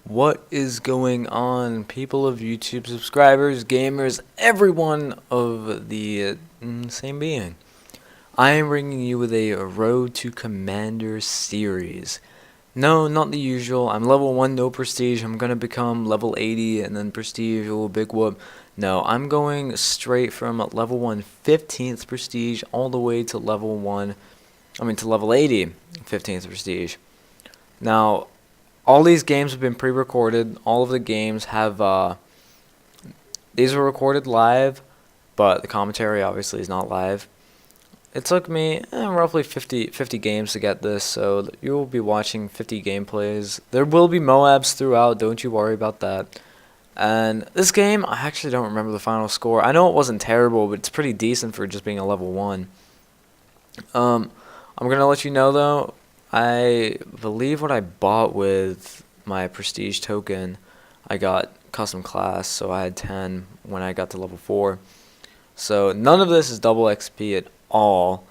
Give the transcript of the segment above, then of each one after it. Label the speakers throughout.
Speaker 1: What is going on, people of YouTube, subscribers, gamers, everyone of the same being? I am bringing you with a Road to Commander series. No, not the usual. I'm level 1, no prestige. I'm going to become level 80 and then prestige, oh, big whoop. No, I'm going straight from level 1, 15th prestige, all the way to level 1, to level 80, 15th prestige. Now, all these games have been pre-recorded. All of the games have, these were recorded live, but the commentary obviously is not live. It took me roughly 50 games to get this, so you will be watching 50 gameplays. There will be MOABs throughout, don't you worry about that. And this game, I actually don't remember the final score. I know it wasn't terrible, but it's pretty decent for just being a level 1. I'm going to let you know, though, I believe what I bought with my prestige token, I got custom class, so I had 10 when I got to level 4. So none of this is double XP at all.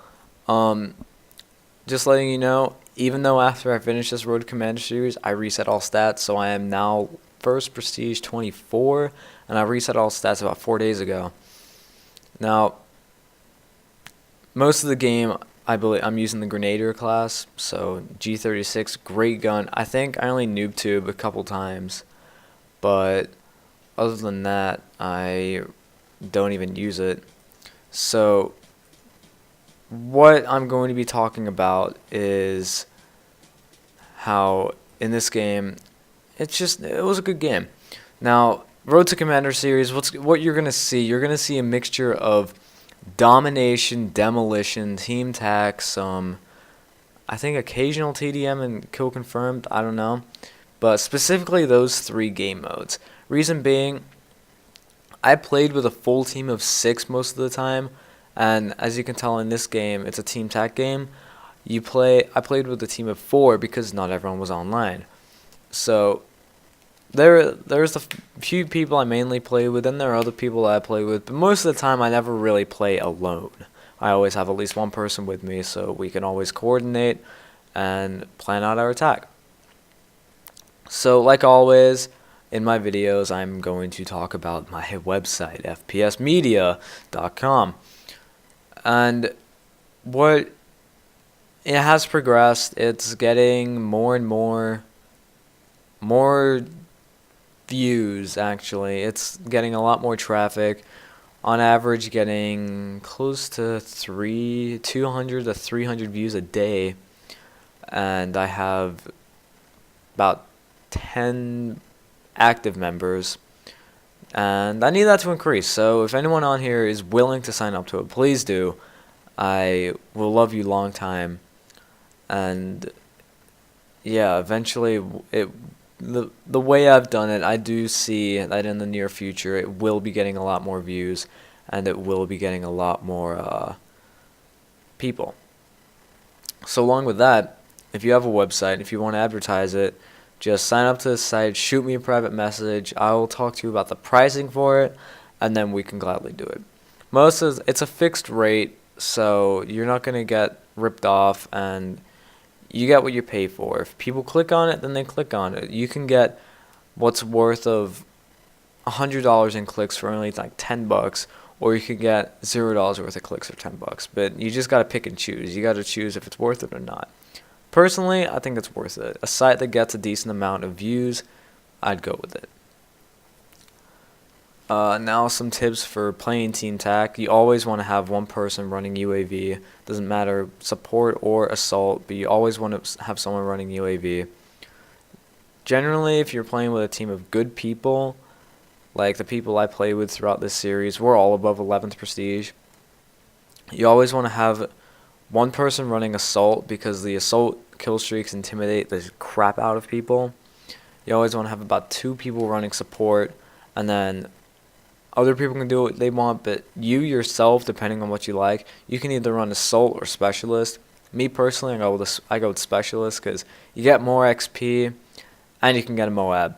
Speaker 1: Just letting you know, even though after I finish this Road to Commander series, I reset all stats, so I am now first prestige 24, and I reset all stats about 4 days ago. Now, most of the game, I believe I'm using the Grenadier class, so G36, great gun. I think I only noob tube a couple times, but other than that, I don't even use it. So what I'm going to be talking about is how in this game, it was a good game. Now, Road to Commander series, what you're going to see a mixture of domination, demolition, team tax, I think occasional TDM and kill confirmed, I don't know. But specifically those 3 game modes. Reason being, I played with a full team of 6 most of the time, and as you can tell in this game, it's a team tac game. I played with a team of 4 because not everyone was online. So there's a few people I mainly play with, and there are other people that I play with, but most of the time I never really play alone. I always have at least one person with me, so we can always coordinate and plan out our attack. So like always, in my videos, I'm going to talk about my website, fpsmedia.com. And what it has progressed, it's getting more and more views. Actually, it's getting a lot more traffic, on average getting close to 200 to 300 views a day, and I have about 10 active members, and I need that to increase. So if anyone on here is willing to sign up to it, please do. I will love you long time, and yeah, eventually the way I've done it, I do see that in the near future it will be getting a lot more views, and it will be getting a lot more people. So along with that, if you have a website, if you want to advertise it, just sign up to the site, shoot me a private message. I will talk to you about the pricing for it, and then we can gladly do it. It's a fixed rate, so you're not going to get ripped off, and you get what you pay for. If people click on it, then they click on it. You can get what's worth of $100 in clicks for only like $10, or you can get $0 worth of clicks for $10. But you just gotta pick and choose. You gotta choose if it's worth it or not. Personally, I think it's worth it. A site that gets a decent amount of views, I'd go with it. Now some tips for playing Team TAC. You always want to have one person running UAV. Doesn't matter support or assault, but you always want to have someone running UAV. Generally, if you're playing with a team of good people, like the people I play with throughout this series, we're all above 11th prestige. You always want to have one person running assault, because the assault kill streaks intimidate the crap out of people. You always want to have about 2 people running support, and then other people can do what they want, but you yourself, depending on what you like, you can either run assault or specialist. Me personally, I go with specialist because you get more XP and you can get a MOAB.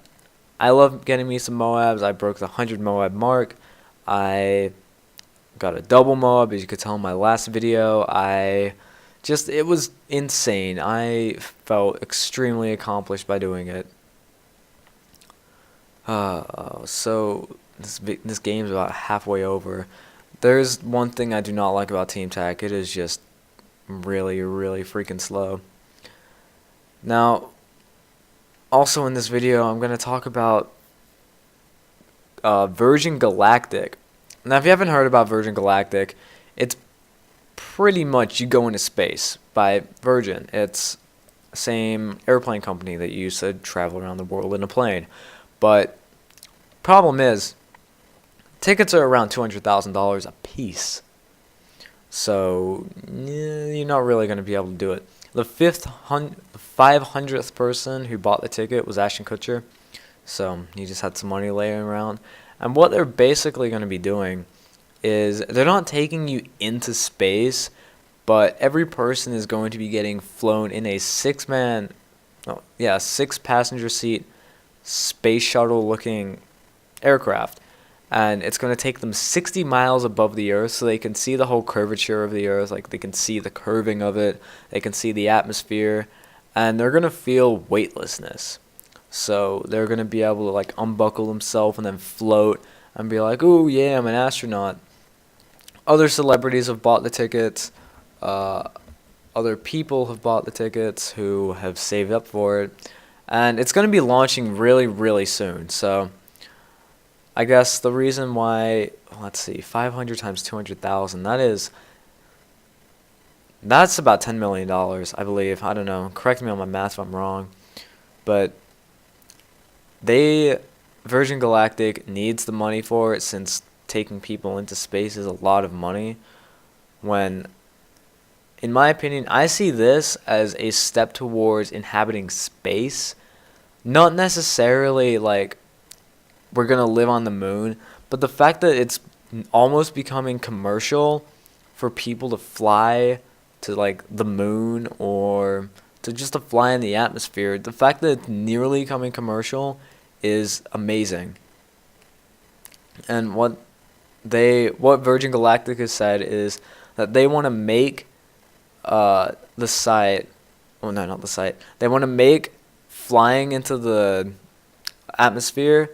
Speaker 1: I love getting me some MOABs. I broke the 100 MOAB mark. I got a double MOAB, as you could tell in my last video. It was insane. I felt extremely accomplished by doing it. So this game's about halfway over. There's one thing I do not like about Team Tech. It is just really, really freaking slow. Now, also in this video, I'm gonna talk about Virgin Galactic. Now, if you haven't heard about Virgin Galactic, it's pretty much you go into space by Virgin. It's the same airplane company that you used to travel around the world in a plane. But problem is, tickets are around $200,000 a piece. So you're not really going to be able to do it. The 500th person who bought the ticket was Ashton Kutcher. So he just had some money laying around. And what they're basically going to be doing is they're not taking you into space, but every person is going to be getting flown in a six passenger seat space shuttle looking aircraft. And it's going to take them 60 miles above the Earth so they can see the whole curvature of the Earth. Like, they can see the curving of it. They can see the atmosphere. And they're going to feel weightlessness. So they're going to be able to, like, unbuckle themselves and then float and be like, "Oh, yeah, I'm an astronaut." Other celebrities have bought the tickets. Other people have bought the tickets who have saved up for it. And it's going to be launching really, really soon. So I guess the reason why, let's see, 500 times 200,000, that's about $10 million, I believe. I don't know. Correct me on my math if I'm wrong. But Virgin Galactic needs the money for it, since taking people into space is a lot of money. When, in my opinion, I see this as a step towards inhabiting space. Not necessarily like we're going to live on the moon, but the fact that it's almost becoming commercial for people to fly to, like, the moon or to fly in the atmosphere, the fact that it's nearly becoming commercial is amazing. And what Virgin Galactic has said is that they want to make the site, well, no, not the site, they want to make flying into the atmosphere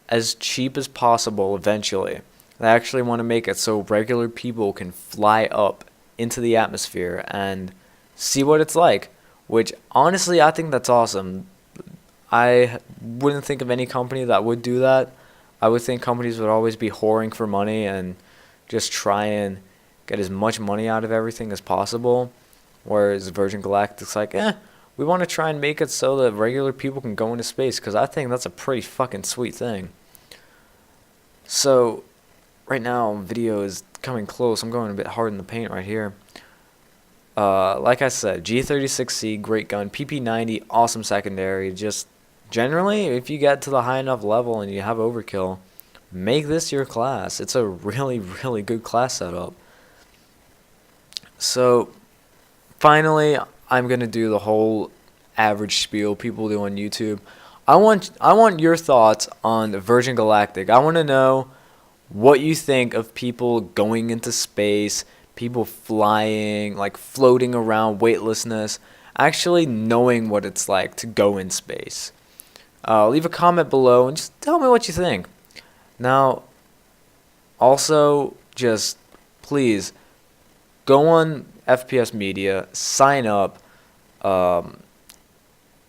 Speaker 1: as cheap as possible eventually. They actually want to make it so regular people can fly up into the atmosphere and see what it's like, which honestly I think that's awesome. I wouldn't think of any company that would do that. I would think companies would always be whoring for money and just try and get as much money out of everything as possible, whereas Virgin Galactic's like, we want to try and make it so that regular people can go into space, because I think that's a pretty fucking sweet thing. So, right now, video is coming close. I'm going a bit hard in the paint right here. Like I said, G36C, great gun. PP90, awesome secondary. Just generally, if you get to the high enough level and you have overkill, make this your class. It's a really, really good class setup. So, finally, I'm going to do the whole average spiel people do on YouTube. I want your thoughts on Virgin Galactic. I want to know what you think of people going into space, people flying, like floating around, weightlessness, actually knowing what it's like to go in space. Leave a comment below and just tell me what you think. Now, also, just please go on FPS Media, sign up,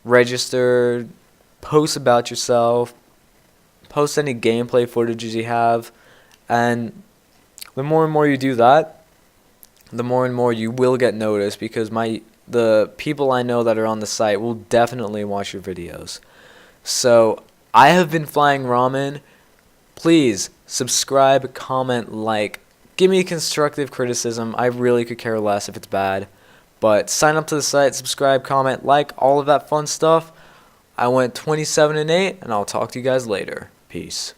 Speaker 1: register, post about yourself, post any gameplay footages you have, and the more and more you do that, the more and more you will get noticed, because the people I know that are on the site will definitely watch your videos. So I have been FlyingRaman. Please subscribe, comment, like, give me constructive criticism. I really could care less if it's bad. But sign up to the site, subscribe, comment, like, all of that fun stuff. I went 27-8, and I'll talk to you guys later. Peace.